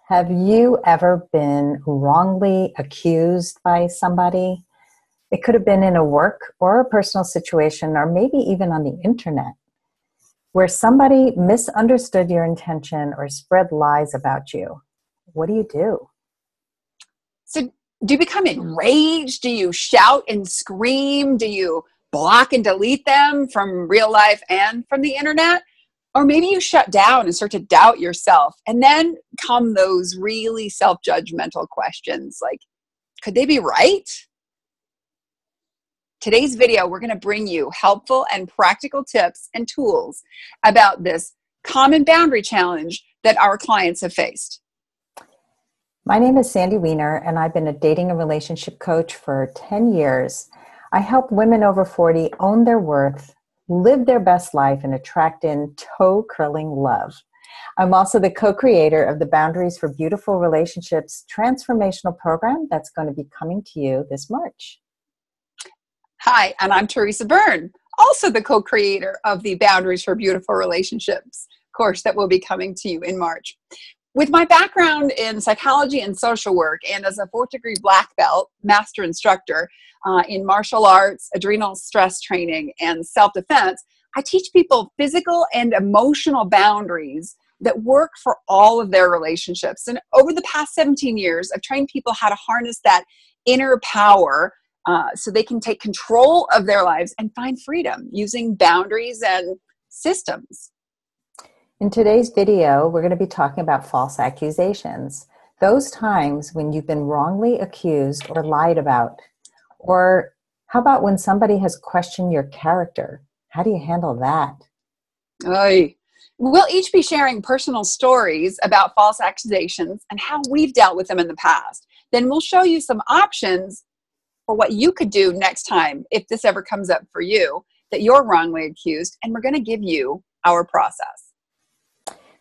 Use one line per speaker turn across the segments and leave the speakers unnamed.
Have you ever been wrongly accused by somebody? It could have been in a work or a personal situation, or maybe even on the internet, where somebody misunderstood your intention or spread lies about you. What do you do?
So do you become enraged? Do you shout and scream? Do you block and delete them from real life and from the internet? Or maybe you shut down and start to doubt yourself. And then come those really self-judgmental questions like, could they be right? Today's video, we're going to bring you helpful and practical tips and tools about this common boundary challenge that our clients have faced.
My name is Sandy Weiner, and I've been a dating and relationship coach for 10 years. I help women over 40 own their worth, live their best life, and attract in toe-curling love. I'm also the co-creator of the Boundaries for Beautiful Relationships transformational program that's going to be coming to you this March.
Hi, and I'm Teresa Byrne, also the co-creator of the Boundaries for Beautiful Relationships course that will be coming to you in March. With my background in psychology and social work, and as a 4th degree black belt master instructor in martial arts, adrenal stress training, and self-defense, I teach people physical and emotional boundaries that work for all of their relationships. And over the past 17 years, I've trained people how to harness that inner power so they can take control of their lives and find freedom using boundaries and systems.
In today's video, we're going to be talking about false accusations. Those times when you've been wrongly accused or lied about. Or how about when somebody has questioned your character? How do you handle that?
Oy. We'll each be sharing personal stories about false accusations and how we've dealt with them in the past. Then we'll show you some options for what you could do next time if this ever comes up for you, that you're wrongly accused, and we're going to give you our process.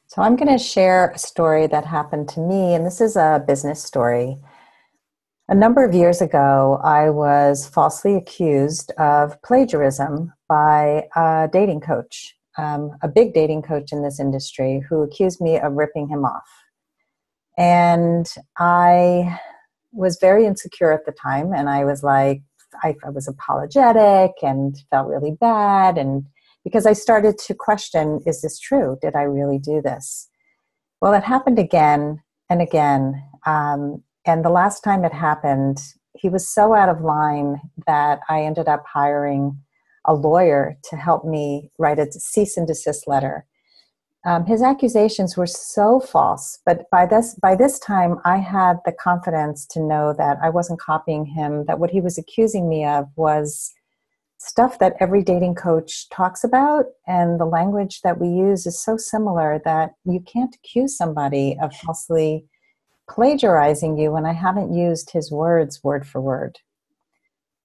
So I'm going to share a story that happened to me, and this is a business story. A number of years ago, I was falsely accused of plagiarism by a dating coach, a big dating coach in this industry, who accused me of ripping him off. And I was very insecure at the time, and I was like, I was apologetic and felt really bad, and because I started to question, is this true? Did I really do this? Well, it happened again and again. And the last time it happened, he was so out of line that I ended up hiring a lawyer to help me write a cease and desist letter. His accusations were so false, but by this time, I had the confidence to know that I wasn't copying him, that what he was accusing me of was stuff that every dating coach talks about, and the language that we use is so similar that you can't accuse somebody of falsely plagiarizing you when I haven't used his words word for word.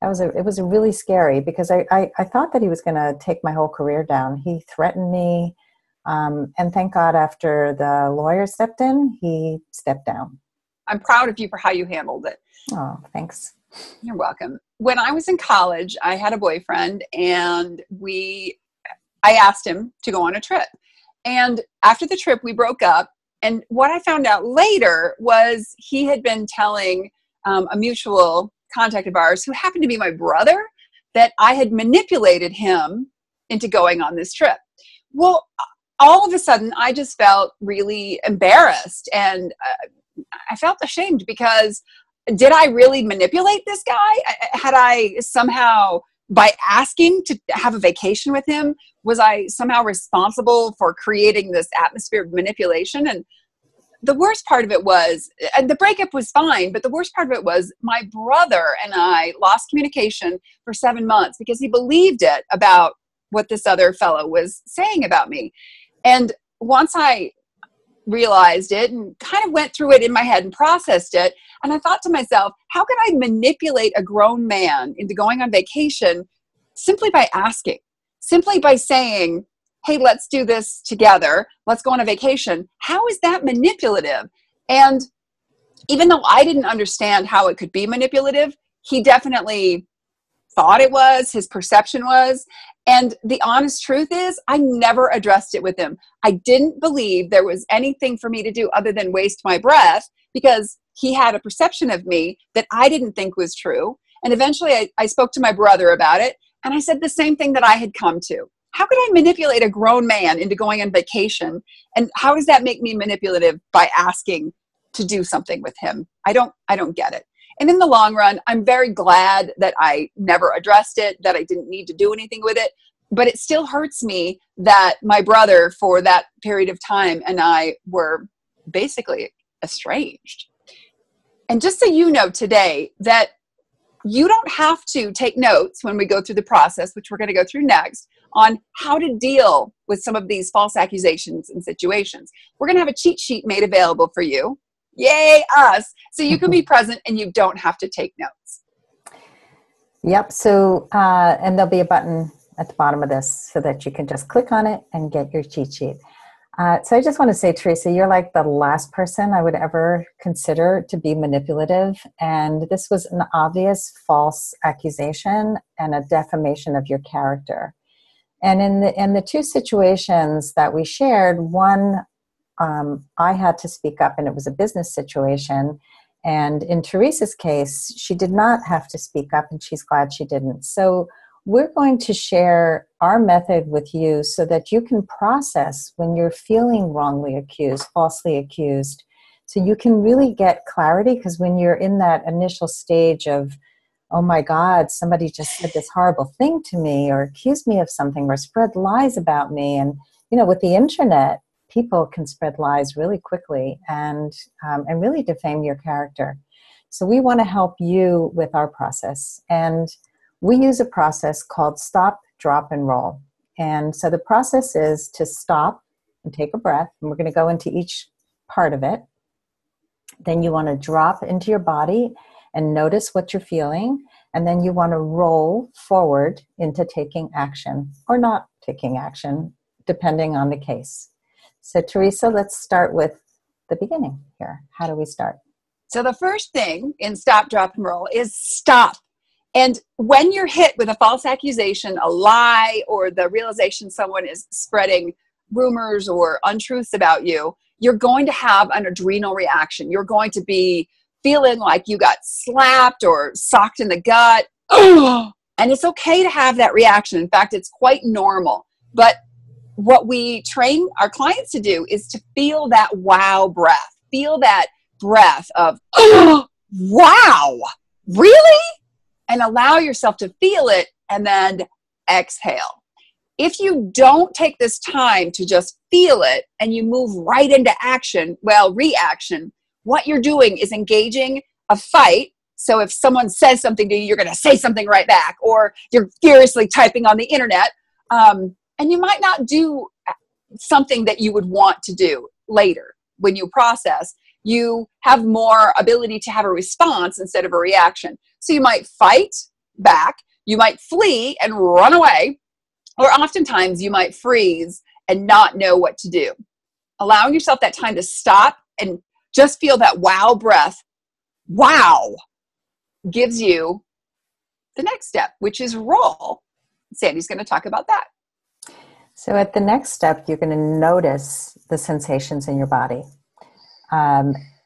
It was really scary because I thought that he was going to take my whole career down. He threatened me, and thank God after the lawyer stepped in, he stepped down.
I'm proud of you for how you handled it.
Oh, thanks.
You're welcome. When I was in college, I had a boyfriend, and I asked him to go on a trip. And after the trip, we broke up. And what I found out later was he had been telling a mutual contact of ours, who happened to be my brother, that I had manipulated him into going on this trip. Well, all of a sudden, I just felt really embarrassed, and I felt ashamed because did I really manipulate this guy? Had I somehow, by asking to have a vacation with him, was I somehow responsible for creating this atmosphere of manipulation? And the worst part of it was, and the breakup was fine, but the worst part of it was my brother and I lost communication for 7 months because he believed it about what this other fellow was saying about me. And once I realized it and kind of went through it in my head and processed it, and I thought to myself, how can I manipulate a grown man into going on vacation simply by asking, simply by saying, hey, let's do this together, let's go on a vacation? How is that manipulative? And even though I didn't understand how it could be manipulative, he definitely thought it was, his perception was. And the honest truth is, I never addressed it with him. I didn't believe there was anything for me to do other than waste my breath, because he had a perception of me that I didn't think was true. And eventually I spoke to my brother about it, and I said the same thing that I had come to. How could I manipulate a grown man into going on vacation? And how does that make me manipulative by asking to do something with him? I don't get it. And in the long run, I'm very glad that I never addressed it, that I didn't need to do anything with it. But it still hurts me that my brother, for that period of time, and I were basically estranged. And just so you know today, that you don't have to take notes when we go through the process, which we're going to go through next, on how to deal with some of these false accusations and situations. We're going to have a cheat sheet made available for you. Yay, us. So you can be present and you don't have to take notes.
Yep. So, and there'll be a button at the bottom of this so that you can just click on it and get your cheat sheet. So I just want to say, Teresa, you're like the last person I would ever consider to be manipulative. And this was an obvious false accusation and a defamation of your character. And in the two situations that we shared, one, I had to speak up, and it was a business situation. And in Teresa's case, she did not have to speak up, and she's glad she didn't. So we're going to share our method with you so that you can process when you're feeling wrongly accused, falsely accused, so you can really get clarity. Because when you're in that initial stage of, oh my God, somebody just said this horrible thing to me, or accused me of something, or spread lies about me. And, you know, with the internet, people can spread lies really quickly and really defame your character. So we want to help you with our process. And we use a process called stop, drop, and roll. And so the process is to stop and take a breath. And we're going to go into each part of it. Then you want to drop into your body and notice what you're feeling. And then you want to roll forward into taking action or not taking action, depending on the case. So Teresa, let's start with the beginning here. How do we start?
So the first thing in stop, drop, and roll is stop. And when you're hit with a false accusation, a lie, or the realization someone is spreading rumors or untruths about you, you're going to have an adrenal reaction. You're going to be feeling like you got slapped or socked in the gut. And it's okay to have that reaction. In fact, it's quite normal. But what we train our clients to do is to feel that wow breath. Feel that breath of, wow, really? And allow yourself to feel it and then exhale. If you don't take this time to just feel it and you move right into action, well, reaction, what you're doing is engaging a fight. So if someone says something to you, you're going to say something right back, or you're furiously typing on the internet. And you might not do something that you would want to do later when you process. You have more ability to have a response instead of a reaction. So you might fight back, you might flee and run away, or oftentimes you might freeze and not know what to do. Allowing yourself that time to stop and just feel that wow breath, wow, gives you the next step, which is roll. Sandy's going to talk about that.
So at the next step, you're going to notice the sensations in your body.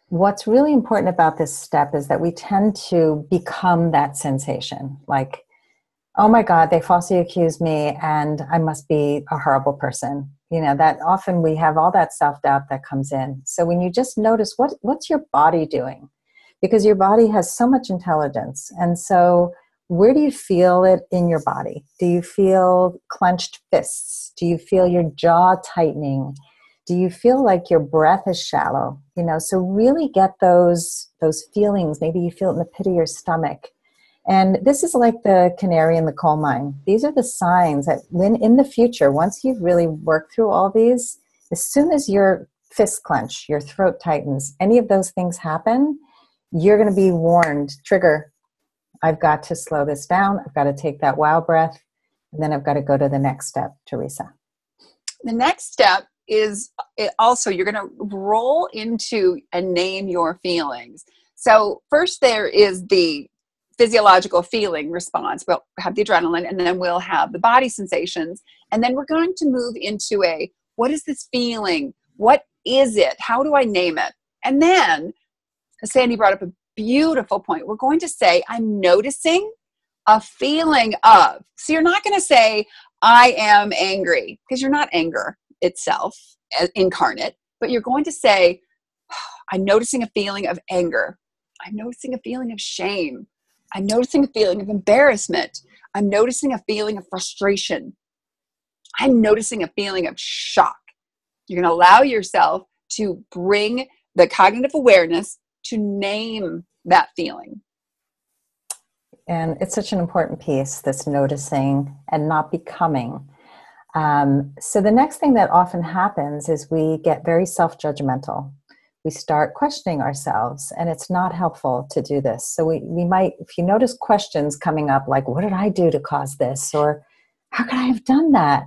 What's really important about this step is that we tend to become that sensation. Like, oh my God, they falsely accused me and I must be a horrible person. You know, that often we have all that self-doubt that comes in. So when you just notice what's your body doing? Because your body has so much intelligence. And so where do you feel it in your body? Do you feel clenched fists? Do you feel your jaw tightening? Do you feel like your breath is shallow? You know, so really get those feelings. Maybe you feel it in the pit of your stomach. And this is like the canary in the coal mine. These are the signs that when in the future, once you've really worked through all these, as soon as your fists clench, your throat tightens, any of those things happen, you're going to be warned, trigger, I've got to slow this down. I've got to take that wow breath. And then I've got to go to the next step, Teresa.
The next step is also you're going to roll into and name your feelings. So first there is the physiological feeling response. We'll have the adrenaline, and then we'll have the body sensations. And then we're going to move into what is this feeling? What is it? How do I name it? And then Sandy brought up a beautiful point. We're going to say, I'm noticing a feeling of. So you're not going to say, I am angry, because you're not anger itself incarnate, but you're going to say, I'm noticing a feeling of anger. I'm noticing a feeling of shame. I'm noticing a feeling of embarrassment. I'm noticing a feeling of frustration. I'm noticing a feeling of shock. You're going to allow yourself to bring the cognitive awareness to name that feeling.
And it's such an important piece, this noticing and not becoming. So the next thing that often happens is we get very self-judgmental. We start questioning ourselves, and it's not helpful to do this. So we might, if you notice questions coming up like, what did I do to cause this? Or how could I have done that?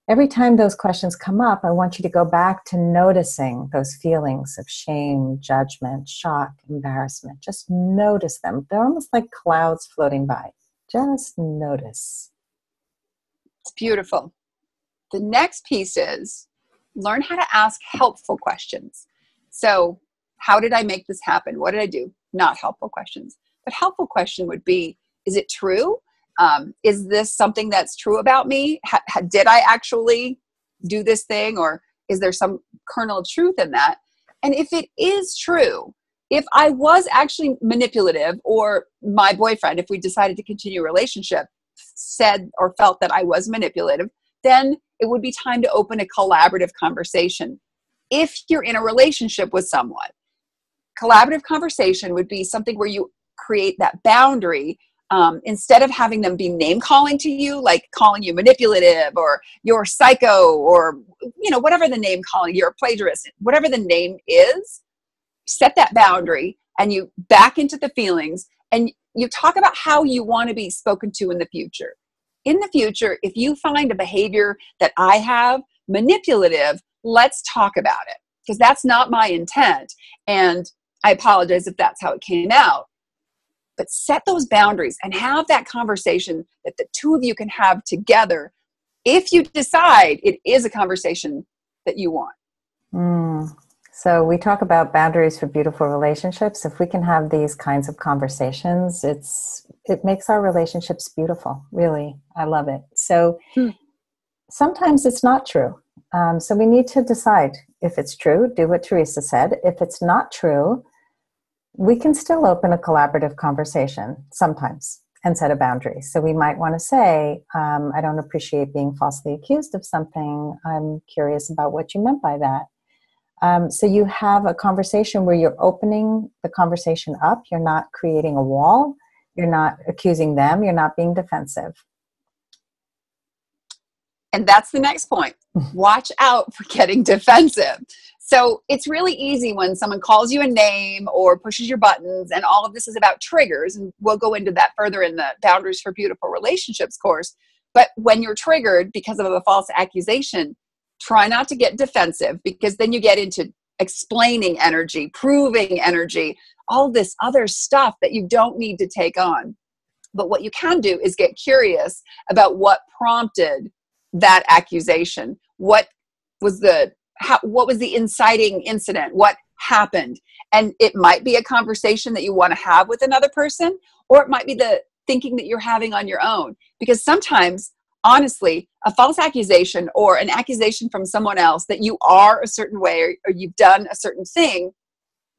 Every time those questions come up, I want you to go back to noticing those feelings of shame, judgment, shock, embarrassment. Just notice them. They're almost like clouds floating by. Just notice.
It's beautiful. The next piece is learn how to ask helpful questions. So how did I make this happen? What did I do? Not helpful questions. But helpful question would be, is it true? Is this something that's true about me? Did I actually do this thing? Or is there some kernel of truth in that? And if it is true, if I was actually manipulative, or my boyfriend, if we decided to continue a relationship, said or felt that I was manipulative, then it would be time to open a collaborative conversation. If you're in a relationship with someone, collaborative conversation would be something where you create that boundary. Instead of having them be name calling to you, like calling you manipulative or you're psycho, or whatever the name calling, you're a plagiarist, whatever the name is, set that boundary and you back into the feelings and you talk about how you want to be spoken to in the future. In the future, if you find a behavior that I have manipulative, let's talk about it, because that's not my intent. And I apologize if that's how it came out. But set those boundaries and have that conversation that the two of you can have together if you decide it is a conversation that you want.
So we talk about boundaries for beautiful relationships. If we can have these kinds of conversations, it makes our relationships beautiful. Really, I love it. So sometimes it's not true. So we need to decide if it's true, do what Teresa said. If it's not true, we can still open a collaborative conversation sometimes and set a boundary. So we might want to say, I don't appreciate being falsely accused of something. I'm curious about what you meant by that. So you have a conversation where you're opening the conversation up. You're not creating a wall. You're not accusing them. You're not being defensive.
And that's the next point. Watch out for getting defensive. So it's really easy when someone calls you a name or pushes your buttons, and all of this is about triggers. And we'll go into that further in the Boundaries for Beautiful Relationships course. But when you're triggered because of a false accusation, try not to get defensive, because then you get into explaining energy, proving energy, all this other stuff that you don't need to take on. But what you can do is get curious about what prompted that accusation. What was the inciting incident? What happened? And it might be a conversation that you want to have with another person, or it might be the thinking that you're having on your own. Because sometimes, honestly, a false accusation or an accusation from someone else that you are a certain way or you've done a certain thing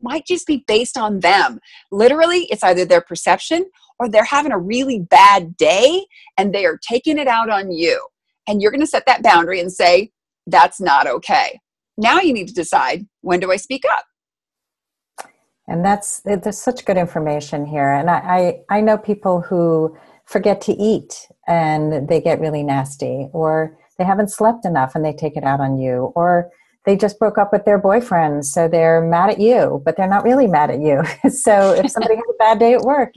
might just be based on them. Literally, it's either their perception or they're having a really bad day and they are taking it out on you. And you're going to set that boundary and say, that's not okay. Now you need to decide, when do I speak up?
And there's such good information here. And I know people who forget to eat and they get really nasty, or they haven't slept enough and they take it out on you, or they just broke up with their boyfriend, so they're mad at you, but they're not really mad at you. So if somebody has a bad day at work,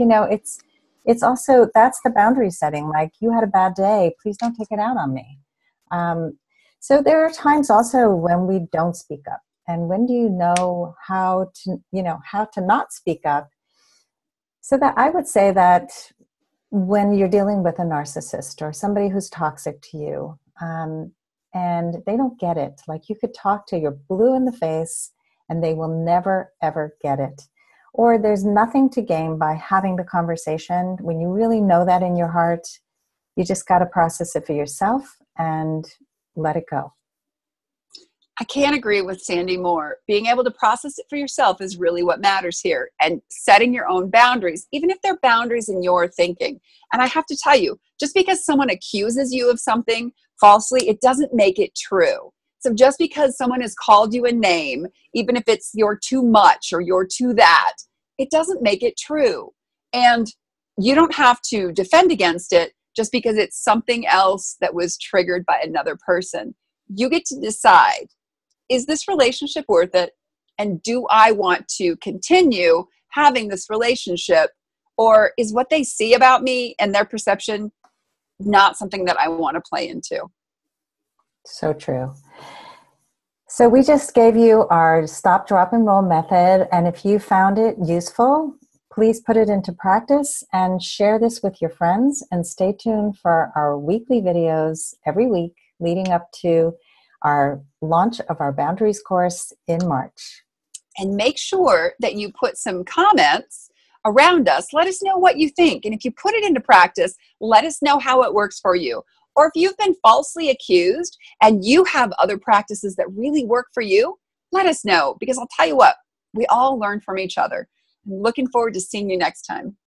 it's also, that's the boundary setting. Like, you had a bad day, please don't take it out on me. So there are times also when we don't speak up. And when do you know how to not speak up? So that I would say that when you're dealing with a narcissist or somebody who's toxic to you, and they don't get it, like you could talk to you're blue in the face and they will never, ever get it. Or there's nothing to gain by having the conversation. When you really know that in your heart, you just got to process it for yourself and let it go.
I can't agree with Sandy more. Being able to process it for yourself is really what matters here, and setting your own boundaries, even if they're boundaries in your thinking. And I have to tell you, just because someone accuses you of something falsely, it doesn't make it true. So just because someone has called you a name, even if it's you're too much or you're too that, it doesn't make it true. And you don't have to defend against it just because it's something else that was triggered by another person. You get to decide, is this relationship worth it? And do I want to continue having this relationship? Or is what they see about me and their perception not something that I want to play into?
So true. So we just gave you our stop, drop, and roll method. And if you found it useful, please put it into practice and share this with your friends. And stay tuned for our weekly videos every week leading up to our launch of our Boundaries course in March.
And make sure that you put some comments around us. Let us know what you think. And if you put it into practice, let us know how it works for you. Or if you've been falsely accused and you have other practices that really work for you, let us know. Because I'll tell you what, we all learn from each other. I'm looking forward to seeing you next time.